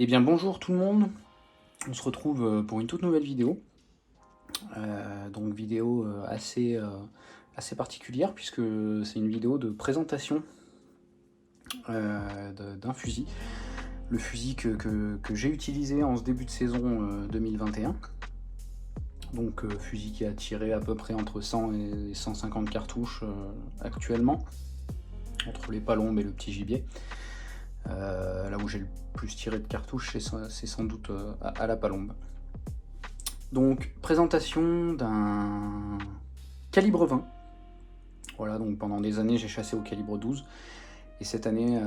Eh bien bonjour tout le monde, on se retrouve pour une toute nouvelle vidéo. Donc vidéo assez particulière puisque c'est une vidéo de présentation d'un fusil. Le fusil que j'ai utilisé en ce début de saison 2021. Donc fusil qui a tiré à peu près entre 100 et 150 cartouches actuellement, entre les palombes et le petit gibier. Là où j'ai le plus tiré de cartouches, c'est sans doute à la palombe. Donc, présentation d'un calibre 20. Voilà, donc pendant des années, j'ai chassé au calibre 12. Et cette année,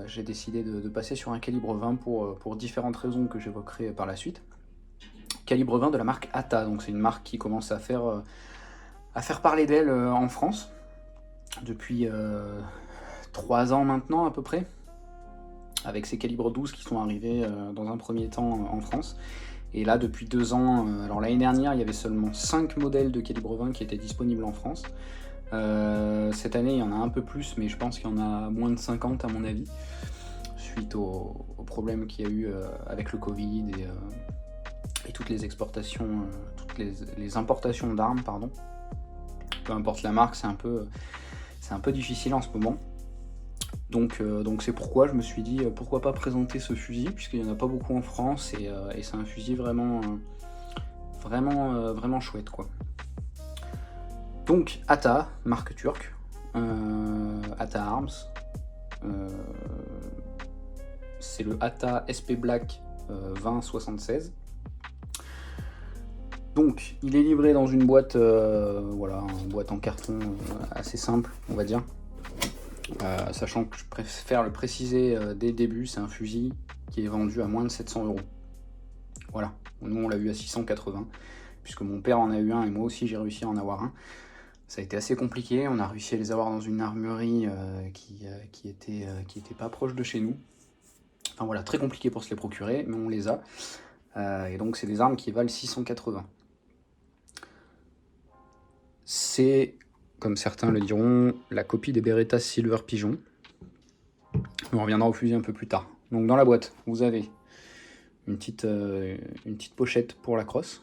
j'ai décidé de passer sur un calibre 20 pour différentes raisons que j'évoquerai par la suite. Calibre 20 de la marque ATA, donc c'est une marque qui commence à faire parler d'elle en France depuis 3 ans maintenant à peu près, avec ces calibres 12 qui sont arrivés dans un premier temps en France. Et là, depuis 2 ans, alors l'année dernière, il y avait seulement 5 modèles de calibre 20 qui étaient disponibles en France. Cette année, il y en a un peu plus, mais je pense qu'il y en a moins de 50 à mon avis, suite aux problèmes qu'il y a eu avec le Covid et toutes les exportations, toutes les importations d'armes, pardon. Peu importe la marque, c'est un peu difficile en ce moment. Donc c'est pourquoi je me suis dit pourquoi pas présenter ce fusil, puisqu'il n'y en a pas beaucoup en France et c'est un fusil vraiment chouette quoi. Donc ATA, marque turque, ATA Arms, c'est le ATA SP Black 2076. Donc il est livré dans une boîte, voilà, une boîte en carton assez simple on va dire. Sachant que je préfère le préciser dès le début, c'est un fusil qui est vendu à moins de 700 €. Voilà, nous on l'a eu à 680, puisque mon père en a eu un et moi aussi j'ai réussi à en avoir un. Ça a été assez compliqué, on a réussi à les avoir dans une armurerie qui était pas proche de chez nous. Enfin voilà, très compliqué pour se les procurer, mais on les a. Et donc c'est des armes qui valent 680. C'est, comme certains le diront, la copie des Beretta Silver Pigeon. On reviendra au fusil un peu plus tard. Donc dans la boîte, vous avez une petite pochette pour la crosse.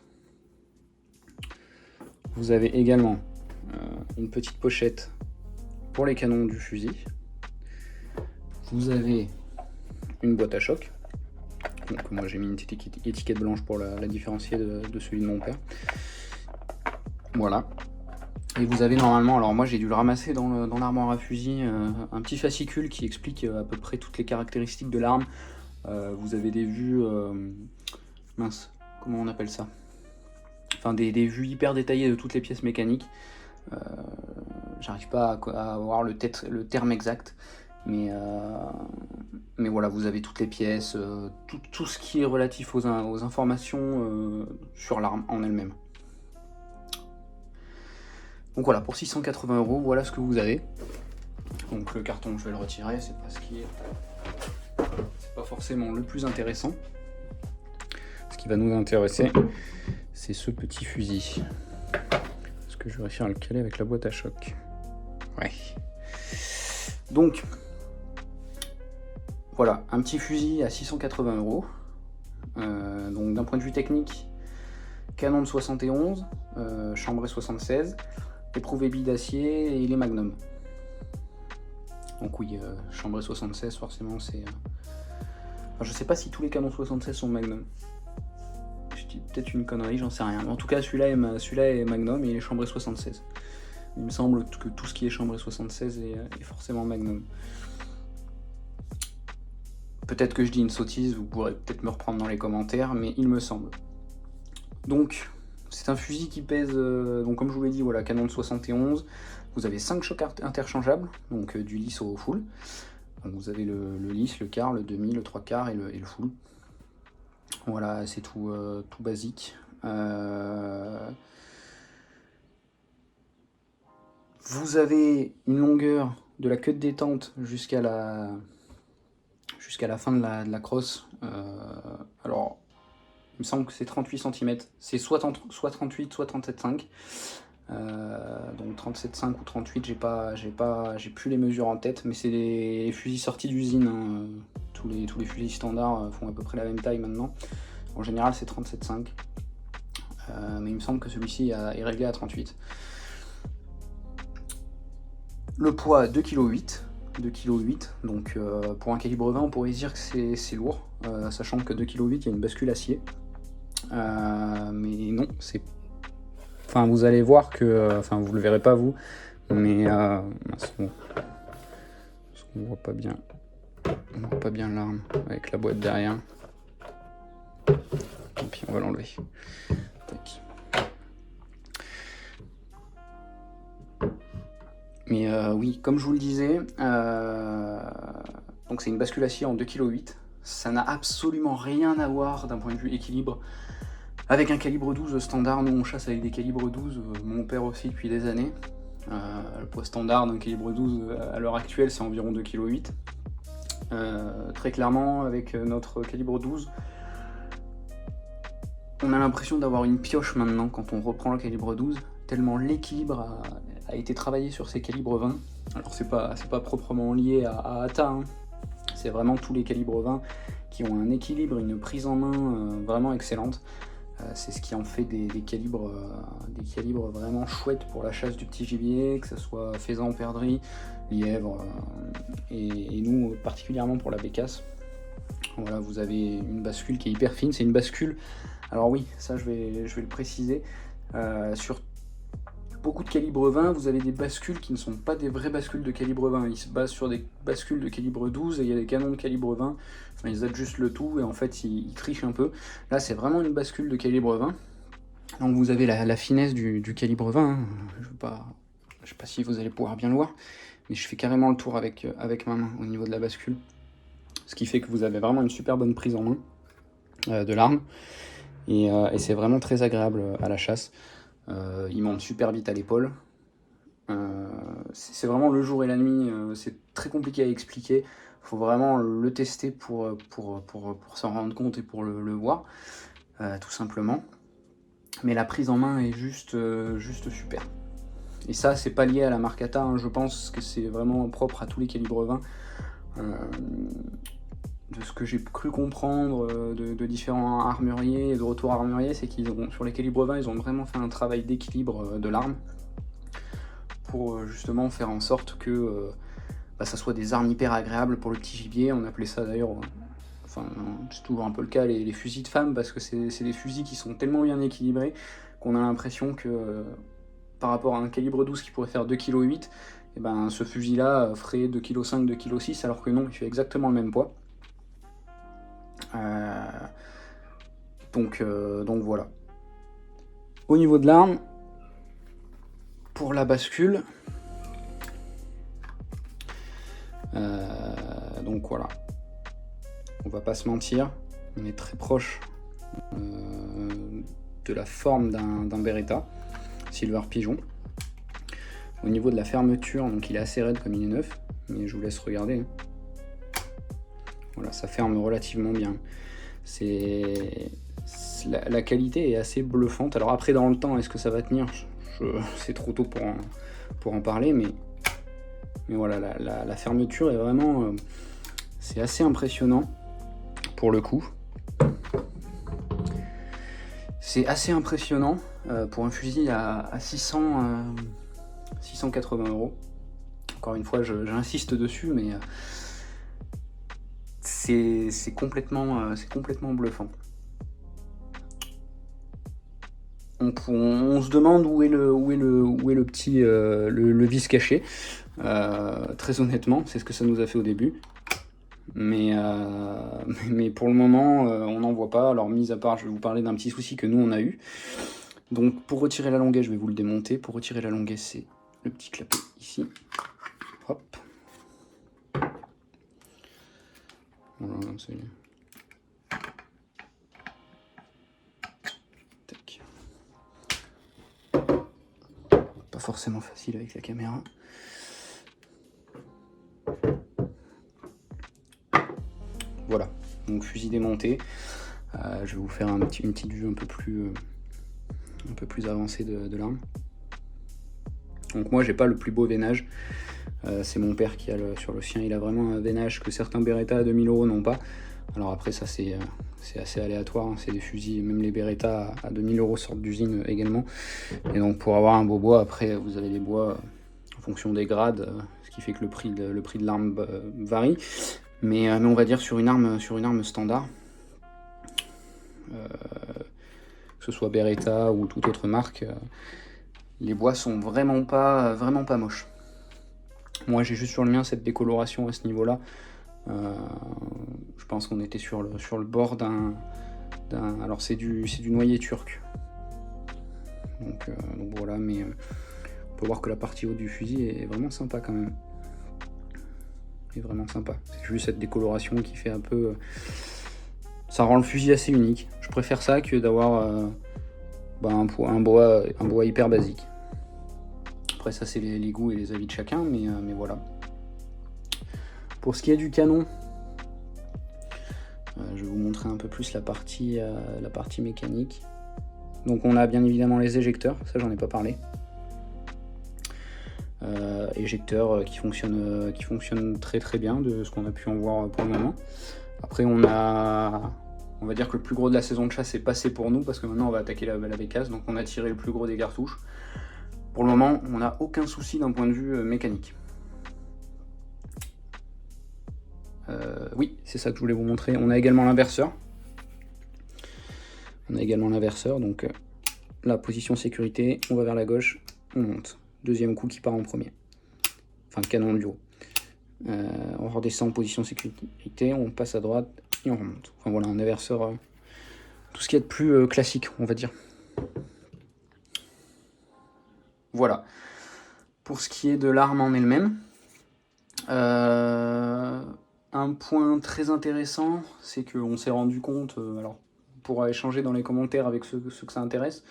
Vous avez également une petite pochette pour les canons du fusil. Vous avez une boîte à choc. Donc moi j'ai mis une petite étiquette blanche pour la différencier de celui de mon père. Voilà. Et vous avez normalement, alors moi j'ai dû le ramasser dans l'armoire à fusil, un petit fascicule qui explique à peu près toutes les caractéristiques de l'arme. Vous avez des vues, mince, comment on appelle ça? Enfin des vues hyper détaillées de toutes les pièces mécaniques. J'arrive pas à avoir le terme exact, mais voilà, vous avez toutes les pièces, tout ce qui est relatif aux informations sur l'arme en elle-même. Donc voilà, pour 680 €, voilà ce que vous avez. Donc le carton, je vais le retirer, c'est pas forcément le plus intéressant. Ce qui va nous intéresser, c'est ce petit fusil. Est-ce que je vais réussir à le caler avec la boîte à choc? Ouais. Donc, voilà, un petit fusil à 680 €. Donc d'un point de vue technique, canon de 71, chambré 76, éprouvé billes d'acier et il est Magnum. Donc oui, chambré 76 forcément c'est... Enfin, je sais pas si tous les canons 76 sont Magnum. Je dis peut-être une connerie, j'en sais rien. En tout cas celui-là est Magnum et il est chambré 76. Il me semble que tout ce qui est chambré 76 est forcément Magnum. Peut-être que je dis une sottise, vous pourrez peut-être me reprendre dans les commentaires, mais il me semble. Donc, c'est un fusil qui pèse, donc comme je vous l'ai dit, voilà, canon de 71. Vous avez 5 chocs interchangeables, donc du lisse au full. Donc vous avez le lisse, le quart, le demi, le 3/4 et le full. Voilà, c'est tout basique. Vous avez une longueur de la queue de détente jusqu'à la fin de la crosse. Alors, il me semble que c'est 38 cm. C'est soit 38, soit 37,5. Donc 37,5 ou 38, j'ai plus les mesures en tête, mais c'est des fusils sortis d'usine, hein, tous les fusils standards font à peu près la même taille maintenant. En général c'est 37,5, mais il me semble que celui-ci est réglé à 38. Le poids 2,8 kg, donc pour un calibre 20 on pourrait dire que c'est lourd, sachant que 2,8 kg il y a une bascule acier, mais non, c'est... Enfin vous allez voir que, enfin vous le verrez pas vous, mais on voit pas bien l'arme avec la boîte derrière, et puis on va l'enlever. Mais oui, comme je vous le disais, donc c'est une bascule acier en 2,8 kg. Ça n'a absolument rien à voir d'un point de vue équilibre avec un calibre 12 standard. Nous on chasse avec des calibres 12, mon père aussi depuis des années. Le poids standard d'un calibre 12 à l'heure actuelle c'est environ 2,8 kg. Très clairement avec notre calibre 12, on a l'impression d'avoir une pioche maintenant quand on reprend le calibre 12, tellement l'équilibre a été travaillé sur ces calibres 20. Alors c'est pas proprement lié à ATA, hein. C'est vraiment tous les calibres 20 qui ont un équilibre, une prise en main vraiment excellente. C'est ce qui en fait des calibres vraiment chouettes pour la chasse du petit gibier, que ce soit faisan, perdrix, lièvre, et nous particulièrement pour la bécasse. Voilà, vous avez une bascule qui est hyper fine, c'est une bascule, alors oui, ça je vais le préciser, sur beaucoup de calibre 20, vous avez des bascules qui ne sont pas des vraies bascules de calibre 20, ils se basent sur des bascules de calibre 12 et il y a des canons de calibre 20, enfin, ils ajustent le tout et en fait ils trichent un peu. Là c'est vraiment une bascule de calibre 20, donc vous avez la finesse du calibre 20, hein. Je sais pas si vous allez pouvoir bien le voir, mais je fais carrément le tour avec ma main au niveau de la bascule, ce qui fait que vous avez vraiment une super bonne prise en main de l'arme, et c'est vraiment très agréable à la chasse. Il monte super vite à l'épaule. C'est vraiment le jour et la nuit, c'est très compliqué à expliquer. Il faut vraiment le tester pour s'en rendre compte et pour le voir, tout simplement. Mais la prise en main est juste super. Et ça, c'est pas lié à la marque ATA, hein. Je pense que c'est vraiment propre à tous les calibres 20. De ce que j'ai cru comprendre de différents armuriers et de retours armuriers, c'est qu'ils ont, sur les calibres 20, ils ont vraiment fait un travail d'équilibre de l'arme pour justement faire en sorte que ça soit des armes hyper agréables pour le petit gibier. On appelait ça d'ailleurs, enfin c'est toujours un peu le cas, les fusils de femmes, parce que c'est des fusils qui sont tellement bien équilibrés qu'on a l'impression que par rapport à un calibre 12 qui pourrait faire 2,8 kg, et ben ce fusil là ferait 2,5 kg, 2,6 kg, alors que non, il fait exactement le même poids. Donc voilà. Au niveau de l'arme, pour la bascule, donc voilà, on va pas se mentir, on est très proche de la forme d'un Beretta Silver Pigeon. Au niveau de la fermeture, donc il est assez raide comme il est neuf, mais je vous laisse regarder, hein. Voilà, ça ferme relativement bien. La qualité est assez bluffante. Alors après, dans le temps, est-ce que ça va tenir? C'est trop tôt pour en parler, mais voilà, la fermeture est vraiment... c'est assez impressionnant, pour le coup. C'est assez impressionnant pour un fusil à 680 €. Encore une fois, j'insiste dessus, mais... c'est complètement bluffant. On se demande où est le petit le vis caché. Très honnêtement, c'est ce que ça nous a fait au début. Mais pour le moment, on n'en voit pas. Alors, mis à part, je vais vous parler d'un petit souci que nous on a eu. Donc, pour retirer la longuette, je vais vous le démonter. Pour retirer la longuette, c'est le petit clapet ici. Hop. Voilà, c'est... Tac. Pas forcément facile avec la caméra. Voilà, donc fusil démonté. Je vais vous faire une petite vue un peu plus avancée de l'arme. Donc moi j'ai pas le plus beau veinage, c'est mon père qui a sur le sien, il a vraiment un veinage que certains Beretta à 2000 € n'ont pas. Alors après ça c'est assez aléatoire, hein. C'est des fusils, même les Beretta à 2000 € sortent d'usine également. Et donc pour avoir un beau bois, après vous avez les bois en fonction des grades, ce qui fait que le prix de l'arme varie. Mais on va dire sur une arme standard, que ce soit Beretta ou toute autre marque, les bois sont vraiment pas moches. Moi j'ai juste sur le mien cette décoloration à ce niveau-là. Je pense qu'on était sur le bord d'un alors c'est du noyer turc. Donc voilà, mais on peut voir que la partie haute du fusil est vraiment sympa quand même. Est vraiment sympa. C'est juste cette décoloration qui fait un peu. Ça rend le fusil assez unique. Je préfère ça que d'avoir un bois hyper basique. Après ça c'est les goûts et les avis de chacun, mais voilà. Pour ce qui est du canon, je vais vous montrer un peu plus la partie mécanique. Donc on a bien évidemment les éjecteurs, ça j'en ai pas parlé. Éjecteurs qui fonctionnent très très bien de ce qu'on a pu en voir pour le moment. Après on va dire que le plus gros de la saison de chasse est passé pour nous, parce que maintenant on va attaquer la bécasse, donc on a tiré le plus gros des cartouches. Pour le moment on n'a aucun souci d'un point de vue mécanique. Oui, c'est ça que je voulais vous montrer. On a également l'inverseur. Donc la position sécurité, on va vers la gauche, on monte. Deuxième coup qui part en premier. Enfin, canon du haut. On redescend en position sécurité, on passe à droite et on remonte. Enfin voilà, un inverseur, tout ce qu'il y a de plus classique, on va dire. Voilà. Pour ce qui est de l'arme en elle-même, un point très intéressant, c'est qu'on s'est rendu compte, alors on pourra échanger dans les commentaires avec ceux que ça intéresse,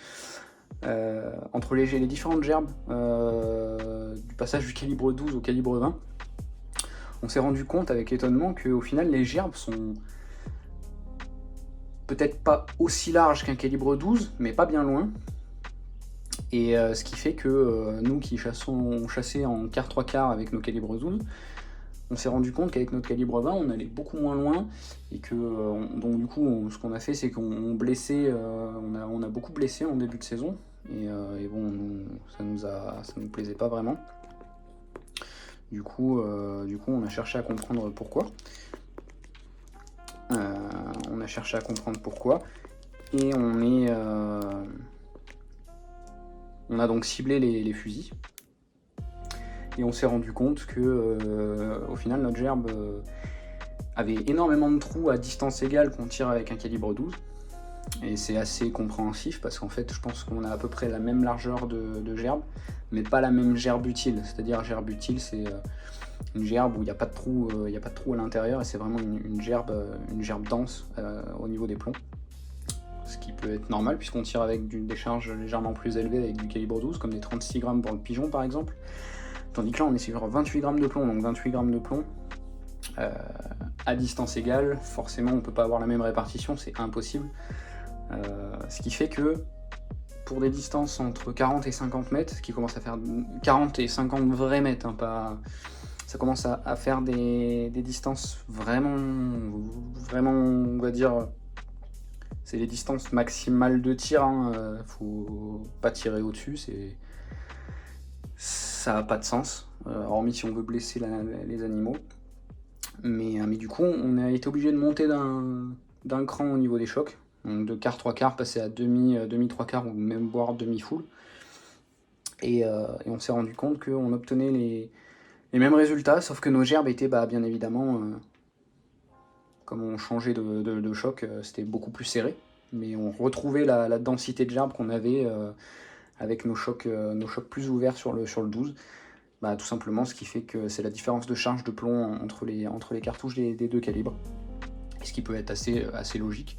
entre les différentes gerbes, du passage du calibre 12 au calibre 20, on s'est rendu compte avec étonnement qu'au final les gerbes sont peut-être pas aussi larges qu'un calibre 12, mais pas bien loin. Et ce qui fait que nous qui chassait en quart 3/4 avec nos calibres 12, on s'est rendu compte qu'avec notre calibre 20 on allait beaucoup moins loin, et que donc du coup ce qu'on a fait c'est qu'on blessait, on a beaucoup blessé en début de saison, et bon ça nous plaisait pas vraiment. Du coup on a cherché à comprendre pourquoi. Et on a donc ciblé les fusils. Et on s'est rendu compte que au final notre gerbe avait énormément de trous à distance égale qu'on tire avec un calibre 12. Et c'est assez compréhensif parce qu'en fait je pense qu'on a à peu près la même largeur de gerbe, mais pas la même gerbe utile. C'est-à-dire gerbe utile c'est une gerbe où il n'y a pas de trou, à l'intérieur, et c'est vraiment une gerbe dense au niveau des plombs. Ce qui peut être normal puisqu'on tire avec des charges légèrement plus élevées avec du calibre 12, comme des 36 grammes pour le pigeon par exemple. Tandis que là on est sur 28 grammes de plomb, donc 28 grammes de plomb à distance égale, forcément on peut pas avoir la même répartition, c'est impossible. Ce qui fait que pour des distances entre 40 et 50 mètres, ce qui commence à faire 40 et 50 vrais mètres, hein, ça commence à faire des distances vraiment, on va dire, c'est les distances maximales de tir, hein, faut pas tirer au-dessus, ça n'a pas de sens, hormis si on veut blesser les animaux. Mais du coup, on a été obligé de monter d'un cran au niveau des chocs, donc de quart 3/4 passer à demi 3/4 ou même voire demi-full. Et on s'est rendu compte qu'on obtenait les mêmes résultats, sauf que nos gerbes étaient bien évidemment, comme on changeait de choc, c'était beaucoup plus serré, mais on retrouvait la densité de gerbe qu'on avait avec nos chocs plus ouverts sur le 12. Tout simplement, ce qui fait que c'est la différence de charge de plomb entre les cartouches des deux calibres, ce qui peut être assez logique.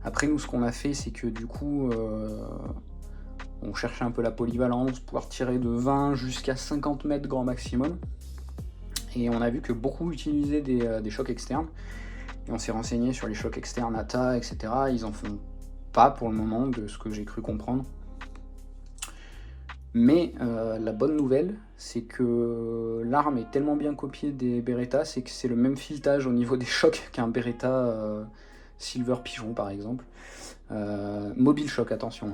Après nous, ce qu'on a fait, c'est que du coup on cherchait un peu la polyvalence, pouvoir tirer de 20 jusqu'à 50 mètres grand maximum, et on a vu que beaucoup utilisaient des chocs externes, et on s'est renseigné sur les chocs externes ATA, etc. Ils en font pas pour le moment, de ce que j'ai cru comprendre. Mais la bonne nouvelle, c'est que l'arme est tellement bien copiée des Beretta, c'est que c'est le même filetage au niveau des chocs qu'un Beretta Silver Pigeon par exemple. Mobile Shock, attention.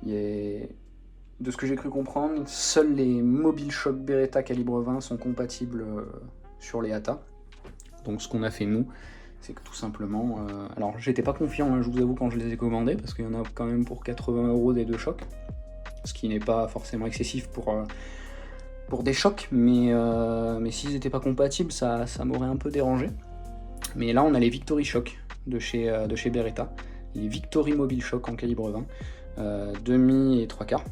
De ce que j'ai cru comprendre, seuls les Mobile Shock Beretta calibre 20 sont compatibles sur les ATA. Donc ce qu'on a fait nous, c'est que tout simplement... alors j'étais pas confiant, hein, je vous avoue, quand je les ai commandés, parce qu'il y en a quand même pour 80 € des deux chocs. Ce qui n'est pas forcément excessif pour des chocs, mais s'ils n'étaient pas compatibles, ça m'aurait un peu dérangé. Mais là, on a les Victory Shock de chez Beretta, les Victory Mobile Shock en calibre 20, demi et 3/4.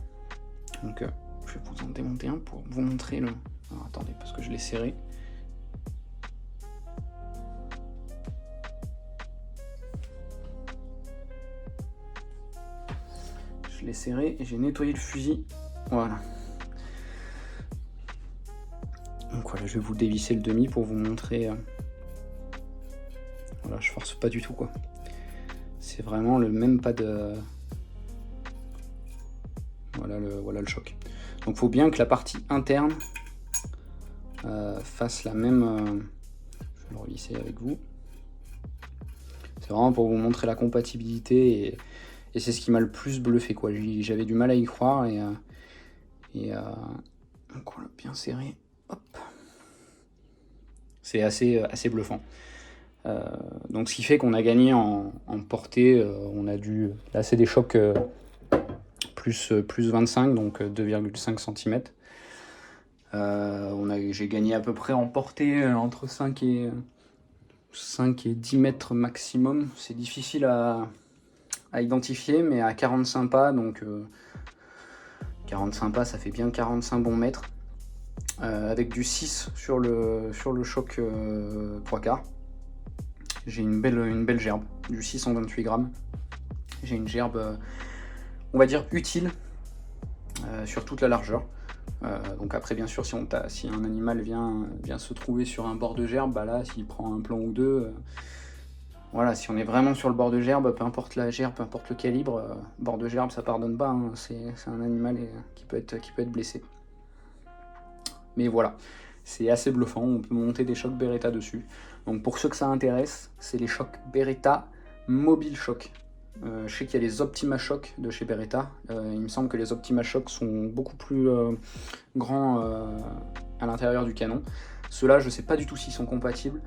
Donc, je vais vous en démonter un pour vous montrer le... Alors, attendez, parce que je l'ai serré. Je l'ai serré et j'ai nettoyé le fusil. Voilà. Donc voilà, je vais vous dévisser le demi pour vous montrer. Voilà, je force pas du tout quoi. C'est vraiment le même pas de. Voilà le choc. Donc faut bien que la partie interne fasse la même. Je vais le revisser avec vous. C'est vraiment pour vous montrer la compatibilité et c'est ce qui m'a le plus bluffé quoi. J'avais du mal à y croire et donc on l'a bien serré. Hop. C'est assez bluffant. Donc ce qui fait qu'on a gagné en portée. On a dû. Là c'est des chocs plus 25, donc 2,5 cm. J'ai gagné à peu près en portée entre 5 et 10 mètres maximum. C'est difficile à identifier, mais à 45 pas, donc 45 pas, ça fait bien 45 bons mètres. Avec du 6 sur le choc 3/4. J'ai une belle gerbe, du 628 grammes. J'ai une gerbe, on va dire, utile sur toute la largeur. Donc après, bien sûr, si un animal vient se trouver sur un bord de gerbe, bah là, s'il prend un plomb ou deux, voilà, si on est vraiment sur le bord de gerbe, peu importe la gerbe, peu importe le calibre, bord de gerbe, ça pardonne pas, hein, c'est un animal qui peut être blessé. Mais voilà, c'est assez bluffant, on peut monter des chocs Beretta dessus. Donc pour ceux que ça intéresse, c'est les chocs Beretta Mobile Shock. Je sais qu'il y a les Optima Shock de chez Beretta. Il me semble que les Optima Shock sont beaucoup plus grands à l'intérieur du canon. Ceux-là, je ne sais pas du tout s'ils sont compatibles.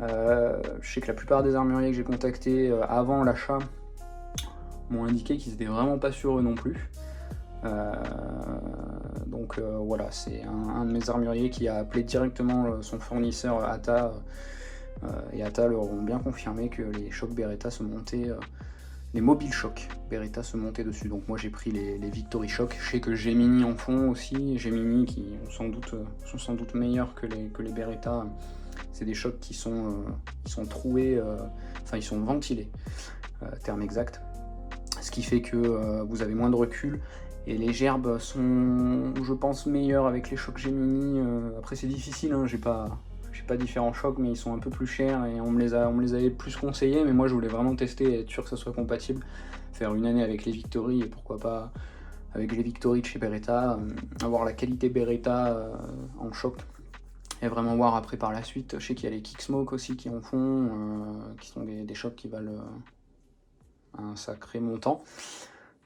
Je sais que la plupart des armuriers que j'ai contactés avant l'achat m'ont indiqué qu'ils n'étaient vraiment pas sûrs eux non plus. Donc voilà, c'est un de mes armuriers qui a appelé directement son fournisseur ATA et ATA leur ont bien confirmé que les chocs Beretta se montaient, les Mobile Shock Beretta se montaient dessus. Donc moi j'ai pris les Victory Shock. Je sais que Gemini en font aussi, Gemini qui sont sans doute meilleurs que les Beretta. C'est des chocs qui sont troués, enfin ils sont ventilés, terme exact. Ce qui fait que vous avez moins de recul. Et les gerbes sont, je pense, meilleures avec les chocs Gemini. Après c'est difficile, hein, j'ai pas différents chocs, mais ils sont un peu plus chers et on me les avait plus conseillés. Mais moi je voulais vraiment tester et être sûr que ça soit compatible. Faire une année avec les Victory et pourquoi pas avec les Victory de chez Beretta. Avoir la qualité Beretta en choc. Et vraiment voir après par la suite. Je sais qu'il y a les Kicksmoke aussi qui en font, qui sont des chocs qui valent un sacré montant.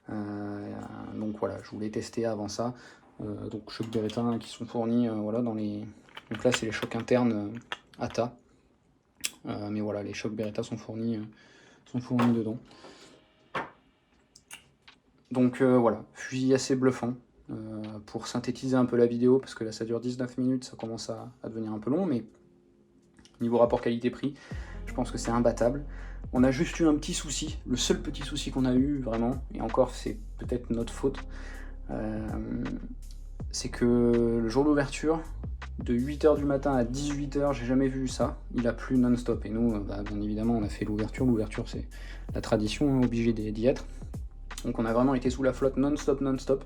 Donc voilà, je voulais tester avant ça. Donc chocs Beretta qui sont fournis voilà, dans les... Donc là c'est les chocs internes ATA. Mais voilà, les chocs Beretta sont fournis dedans. Donc voilà, fusil assez bluffant. Pour synthétiser un peu la vidéo, parce que là ça dure 19 minutes, ça commence à devenir un peu long, mais niveau rapport qualité-prix, je pense que c'est imbattable. On a juste eu un petit souci, le seul petit souci qu'on a eu vraiment, et encore c'est peut-être notre faute, c'est que le jour d'ouverture, de 8h du matin à 18h, j'ai jamais vu ça, il a plu non-stop, et nous, bien évidemment, on a fait l'ouverture c'est la tradition, hein, obligé d'y être. Donc on a vraiment été sous la flotte non-stop,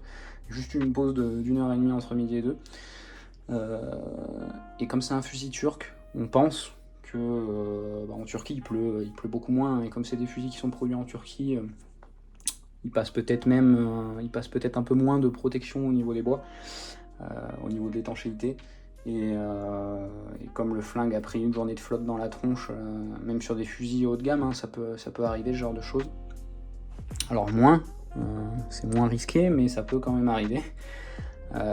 juste une pause d'1h30 entre midi et 2. Et comme c'est un fusil turc, on pense que en Turquie il pleut beaucoup moins, et comme c'est des fusils qui sont produits en Turquie, il passe peut-être même un peu moins de protection au niveau des bois, au niveau de l'étanchéité. Et comme le flingue a pris une journée de flotte dans la tronche, même sur des fusils haut de gamme, hein, ça peut arriver, ce genre de choses. Alors c'est moins risqué, mais ça peut quand même arriver.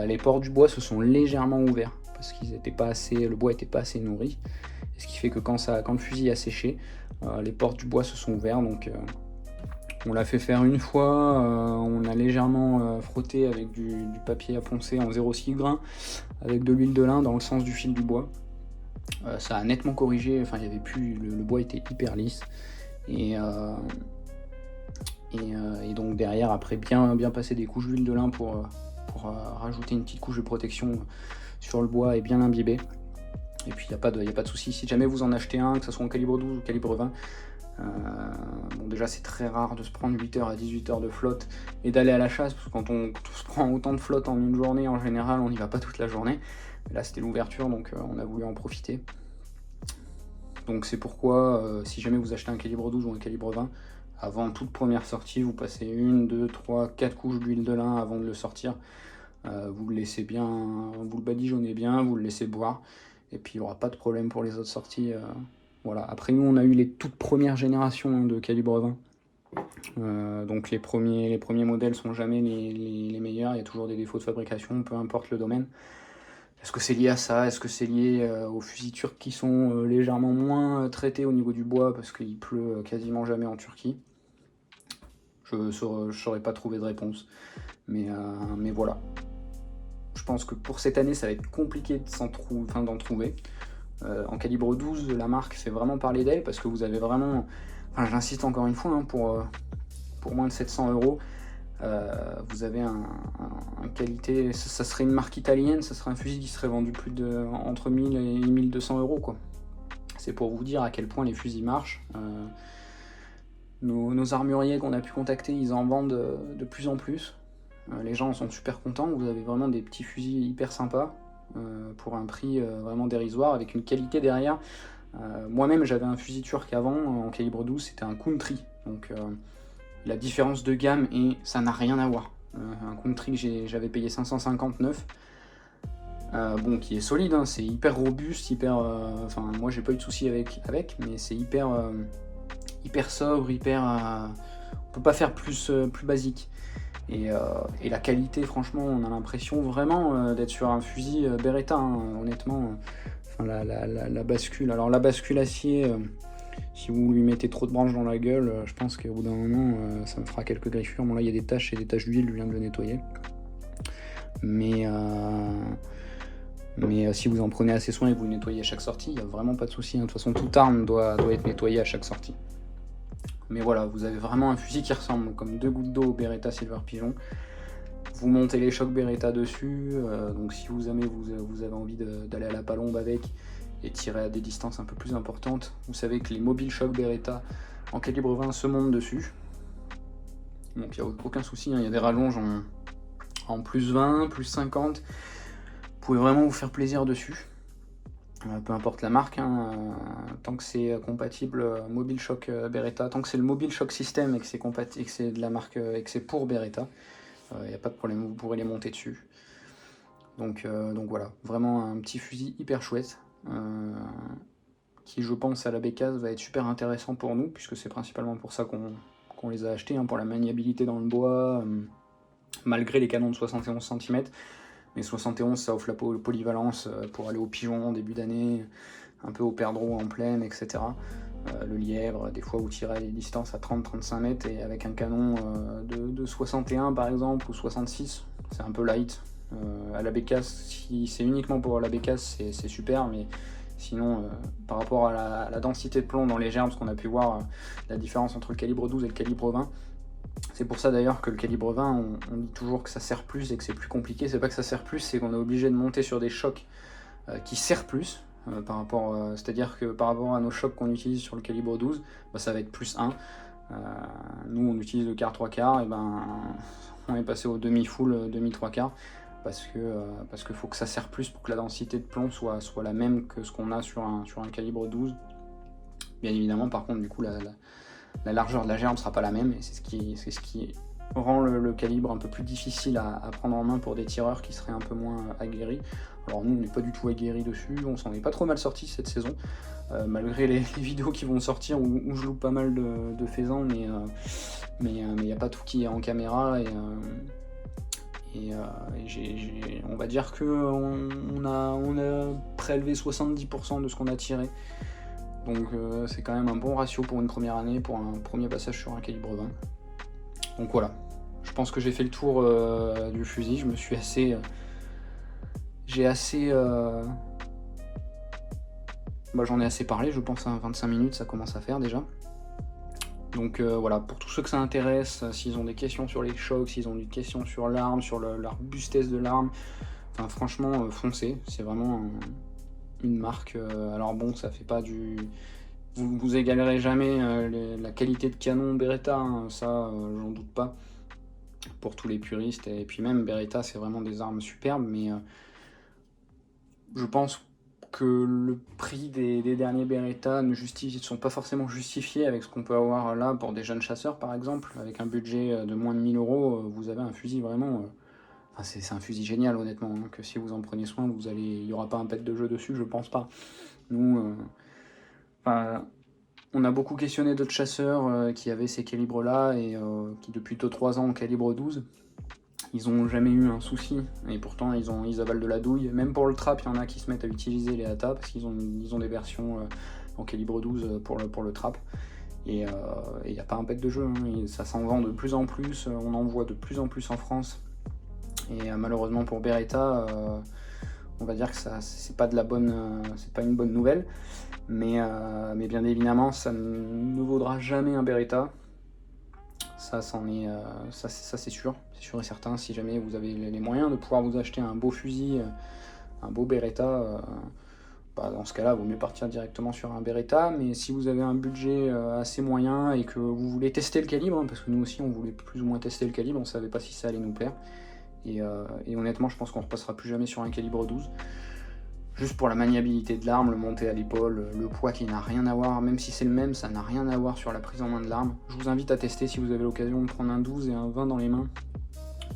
Les ports du bois se sont légèrement ouverts, parce le bois n'était pas assez nourri. Ce qui fait que quand le fusil a séché, les ports du bois se sont ouverts. Donc on l'a fait faire une fois, on a légèrement frotté avec du papier à poncer en 0,6 grains, avec de l'huile de lin dans le sens du fil du bois. Ça a nettement corrigé, enfin il y avait plus, le bois était hyper lisse. Et donc derrière, après bien passer des couches d'huile de lin pour rajouter une petite couche de protection sur le bois et bien l'imbiber. Et puis il n'y a pas de souci, si jamais vous en achetez un, que ce soit en calibre 12 ou calibre 20, bon déjà c'est très rare de se prendre 8 heures à 18 heures de flotte et d'aller à la chasse, parce que quand on se prend autant de flotte en une journée, en général on n'y va pas toute la journée. Mais là c'était l'ouverture, donc on a voulu en profiter. Donc c'est pourquoi si jamais vous achetez un calibre 12 ou un calibre 20, avant toute première sortie, vous passez 1, 2, 3, 4 couches d'huile de lin avant de le sortir. Vous le laissez bien, vous le badigeonnez bien, vous le laissez boire, et puis il n'y aura pas de problème pour les autres sorties. Voilà. Après nous on a eu les toutes premières générations de calibre 20. Donc les premiers modèles sont jamais les meilleurs, il y a toujours des défauts de fabrication, peu importe le domaine. Est-ce que c'est lié à ça? Est-ce que c'est lié aux fusils turcs qui sont légèrement moins traités au niveau du bois parce qu'il pleut quasiment jamais en Turquie? Je ne saurais pas trouver de réponse. Mais voilà. Je pense que pour cette année, ça va être compliqué d'en trouver. En calibre 12, la marque fait vraiment parler d'elle parce que vous avez vraiment... Enfin, j'insiste encore une fois, hein, pour moins de 700 €, vous avez un qualité... Ça serait une marque italienne, ça serait un fusil qui serait vendu entre 1000 et 1200 €, quoi. C'est pour vous dire à quel point les fusils marchent. Nos armuriers qu'on a pu contacter, ils en vendent de plus en plus. Les gens en sont super contents. Vous avez vraiment des petits fusils hyper sympas pour un prix vraiment dérisoire, avec une qualité derrière. Moi-même, j'avais un fusil turc avant en calibre 12, c'était un Country. Donc la différence de gamme, et ça n'a rien à voir. Un Country que j'avais payé 559. Bon, qui est solide, hein, c'est hyper robuste, enfin, moi j'ai pas eu de soucis avec, mais c'est hyper sobre, on peut pas faire plus basique. Et la qualité, franchement, on a l'impression vraiment d'être sur un fusil Beretta, hein, honnêtement. Enfin, la bascule. Alors la bascule acier, si vous lui mettez trop de branches dans la gueule, je pense qu'au bout d'un moment, ça me fera quelques griffures. Bon là, il y a des taches d'huile, je viens de le nettoyer. Mais si vous en prenez assez soin et que vous le nettoyez à chaque sortie, il n'y a vraiment pas de souci. De toute façon, toute arme doit être nettoyée à chaque sortie. Mais voilà, vous avez vraiment un fusil qui ressemble comme 2 gouttes d'eau au Beretta Silver Pigeon. Vous montez les chocs Beretta dessus, donc si vous avez envie d'aller à la palombe avec et tirer à des distances un peu plus importantes, vous savez que les mobiles chocs Beretta en calibre 20 se montent dessus. Donc il n'y a aucun souci, hein, il y a des rallonges en plus 20, plus 50. Vous pouvez vraiment vous faire plaisir dessus. Peu importe la marque, hein, tant que c'est compatible Mobile Shock Beretta, tant que c'est le Mobile Shock System et que c'est de la marque et que c'est pour Beretta, il n'y a pas de problème, vous pourrez les monter dessus. Donc voilà, vraiment un petit fusil hyper chouette qui, je pense, à la bécase va être super intéressant pour nous, puisque c'est principalement pour ça qu'on les a achetés, hein, pour la maniabilité dans le bois, malgré les canons de 71 cm. Mais 71, ça offre la polyvalence pour aller au pigeon en début d'année, un peu au perdreau en plaine, etc. Le lièvre, des fois vous tirez à des distances à 30-35 mètres, et avec un canon de 61 par exemple, ou 66, c'est un peu light. À la bécasse, si c'est uniquement pour la bécasse, c'est super, mais sinon, par rapport à la densité de plomb dans les gerbes, ce qu'on a pu voir, la différence entre le calibre 12 et le calibre 20, c'est pour ça d'ailleurs que le calibre 20, on dit toujours que ça sert plus et que c'est plus compliqué. C'est pas que ça sert plus, c'est qu'on est obligé de monter sur des chocs qui serrent plus, c'est-à-dire que par rapport à nos chocs qu'on utilise sur le calibre 12, ça va être plus 1. Nous on utilise le quart 3/4, et on est passé au demi-full, demi-3/4, parce que faut que ça serre plus pour que la densité de plomb soit la même que ce qu'on a sur un calibre 12. Bien évidemment, par contre, du coup, la largeur de la gerbe sera pas la même, et c'est ce qui rend le calibre un peu plus difficile à prendre en main pour des tireurs qui seraient un peu moins aguerris. Alors nous on n'est pas du tout aguerris dessus, on s'en est pas trop mal sorti cette saison, malgré les vidéos qui vont sortir où je loupe pas mal de faisans, mais il n'y a pas tout qui est en caméra, on va dire qu'on a prélevé 70% de ce qu'on a tiré. Donc c'est quand même un bon ratio pour une première année, pour un premier passage sur un calibre 20. Donc voilà, je pense que j'ai fait le tour du fusil, j'en ai assez parlé, je pense, à 25 minutes, ça commence à faire déjà. Donc voilà, pour tous ceux que ça intéresse, s'ils ont des questions sur les chocs, s'ils ont des questions sur l'arme, sur la robustesse de l'arme, enfin franchement, foncez, c'est vraiment une marque. Alors bon, ça fait pas du... Vous égalerez jamais la qualité de canon Beretta, hein, ça j'en doute pas, pour tous les puristes, et puis même Beretta c'est vraiment des armes superbes, mais je pense que le prix des derniers Beretta ne sont pas forcément justifiés avec ce qu'on peut avoir là pour des jeunes chasseurs par exemple. Avec un budget de moins de 1000 €, vous avez un fusil vraiment... Enfin, c'est un fusil génial honnêtement, hein, que si vous en prenez soin, il n'y aura pas un pet de jeu dessus, je pense pas. Nous, on a beaucoup questionné d'autres chasseurs qui avaient ces calibres là et qui depuis 2-3 ans ont calibre 12. Ils n'ont jamais eu un souci, et pourtant ils avalent de la douille. Même pour le trap, il y en a qui se mettent à utiliser les ATA, parce qu'ils ont des versions en calibre 12 pour le trap. Et il n'y a pas un pet de jeu, hein. Ça s'en vend de plus en plus, on en voit de plus en plus en France. Et malheureusement pour Beretta, on va dire que c'est pas une bonne nouvelle. Mais bien évidemment, ça ne vaudra jamais un Beretta. Ça c'est sûr et certain. Si jamais vous avez les moyens de pouvoir vous acheter un beau fusil, un beau Beretta, dans ce cas-là, il vaut mieux partir directement sur un Beretta. Mais si vous avez un budget assez moyen et que vous voulez tester le calibre, hein, parce que nous aussi on voulait plus ou moins tester le calibre, on savait pas si ça allait nous plaire. Et honnêtement, je pense qu'on ne repassera plus jamais sur un calibre 12. Juste pour la maniabilité de l'arme, le monter à l'épaule, le poids qui n'a rien à voir, même si c'est le même, ça n'a rien à voir sur la prise en main de l'arme. Je vous invite à tester si vous avez l'occasion de prendre un 12 et un 20 dans les mains.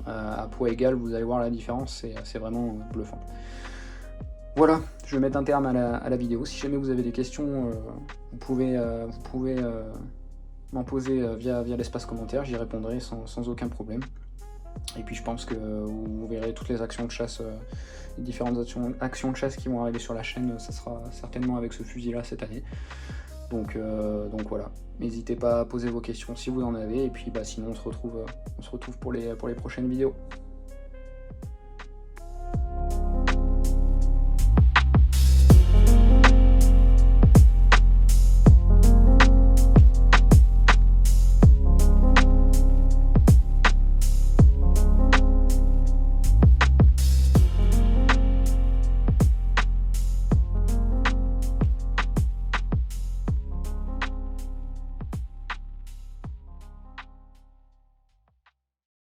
À poids égal, vous allez voir la différence, c'est vraiment bluffant. Voilà, je vais mettre un terme à la vidéo. Si jamais vous avez des questions, vous pouvez m'en poser via l'espace commentaire, j'y répondrai sans aucun problème. Et puis je pense que vous verrez toutes les actions de chasse, les différentes actions de chasse qui vont arriver sur la chaîne, ça sera certainement avec ce fusil là cette année. Donc voilà, n'hésitez pas à poser vos questions si vous en avez, et puis sinon on se retrouve pour les prochaines vidéos.